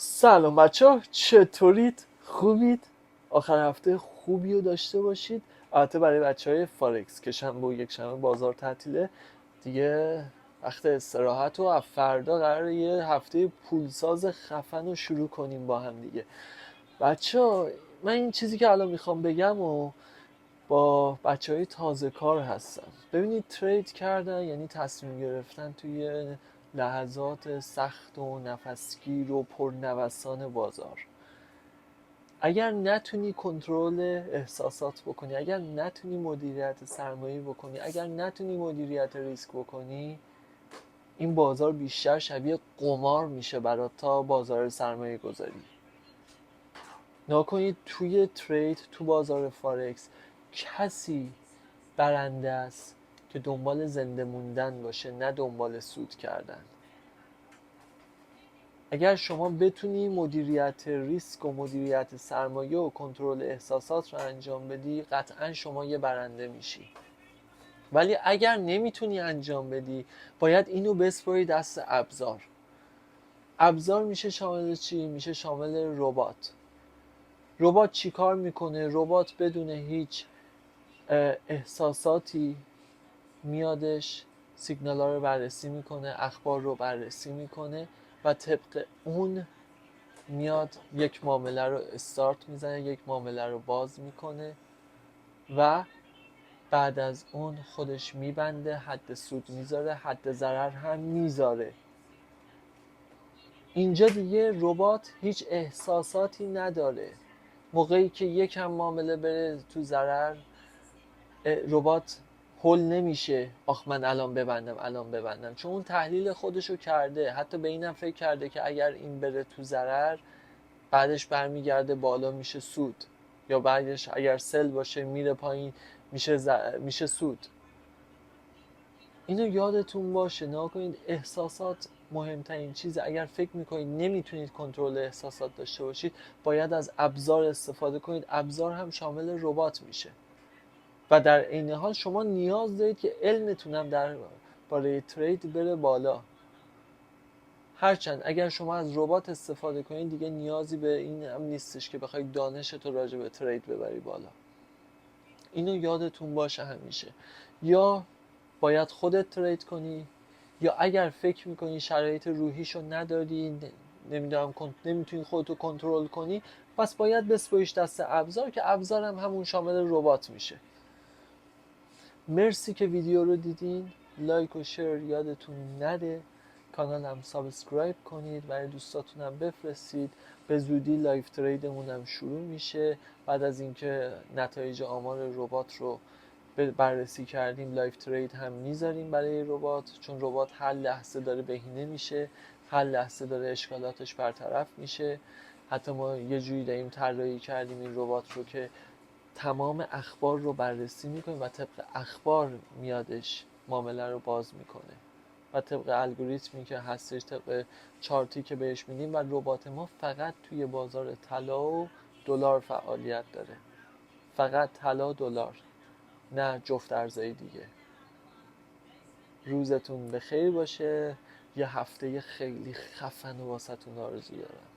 سلام بچه ها، چطورید؟ خوبید؟ آخر هفته خوبی رو داشته باشید. البته برای بچه های فارکس که شنبه و یک شنبه بازار تعطیله دیگه، وقت استراحت و از فردا قراره یه هفته پولساز خفن رو شروع کنیم با هم دیگه. بچه ها، من این چیزی که الان میخوام بگم و با بچه های تازه کار هستم. ببینید، ترید کردن یعنی تصمیم گرفتن توی لحظات سخت و نفسگیر و پرنوسان بازار. اگر نتونی کنترل احساسات بکنی، اگر نتونی مدیریت سرمایه بکنی، اگر نتونی مدیریت ریسک بکنی، این بازار بیشتر شبیه قمار میشه برات تا بازار سرمایه گذاری. نکنید توی ترید، تو بازار فارکس کسی برنده است که دنبال زنده موندن باشه، نه دنبال سود کردن. اگر شما بتونی مدیریت ریسک و مدیریت سرمایه و کنترل احساسات رو انجام بدی، قطعا شما یه برنده میشی. ولی اگر نمیتونی انجام بدی، باید اینو بسپاری دست ابزار. ابزار میشه شامل چی؟ میشه شامل ربات. ربات چی کار میکنه؟ ربات بدون هیچ احساساتی میادش، سیگنال ها رو بررسی میکنه، اخبار رو بررسی میکنه و طبق اون میاد یک معامله رو استارت میزنه، یک معامله رو باز میکنه و بعد از اون خودش میبنده، حد سود میذاره، حد ضرر هم میذاره. اینجا دیگه ربات هیچ احساساتی نداره. موقعی که یکم معامله بره تو ضرر، ربات هول نمیشه آخ من الان ببندم، چون اون تحلیل خودشو کرده. حتی به اینم فکر کرده که اگر این بره تو ضرر، بعدش برمیگرده بالا میشه سود، یا بعدش اگر سل باشه میره پایین میشه سود. اینو یادتون باشه، نکنید احساسات مهمترین چیزه. اگر فکر میکنید نمیتونید کنترل احساسات داشته باشید، باید از ابزار استفاده کنید. ابزار هم شامل ربات میشه و در عین حال شما نیاز دارید که علمتون هم در باره ترید بره بالا. هرچند اگر شما از ربات استفاده کنید، دیگه نیازی به این هم نیستش که بخواید دانشت رو راجع به ترید ببری بالا. اینو یادتون باشه همیشه. یا باید خودت ترید کنی، یا اگر فکر میکنی شرایط روحیشو نداری، نمیتونی خودتو کنترل کنی، پس باید بسپریش دست ابزار، که ابزار هم همون شامل ربات میشه. مرسی که ویدیو رو دیدین. لایک و شیر یادتون نره. کانالم سابسکرایب کنید، برای دوستاتونم بفرستید. به زودی لایف تریدمون هم شروع میشه. بعد از اینکه نتایج آمار ربات رو بررسی کردیم، لایف ترید هم میذاریم برای ربات، چون ربات هر لحظه داره بهینه میشه، هر لحظه داره اشکالاتش برطرف میشه. حتی ما یه جوری داریم طراحی کردیم این ربات رو که تمام اخبار رو بررسی میکنه و طبق اخبار میادش معامله رو باز میکنه و طبق الگوریتمی که هستش، طبق چارتی که بهش میدیم. و ربات ما فقط توی بازار طلا و دلار فعالیت داره، فقط طلا دلار، نه جفت ارزهای دیگه. روزتون بخیر باشه. یه هفته خیلی خفن و واسهتون آرزو دارم.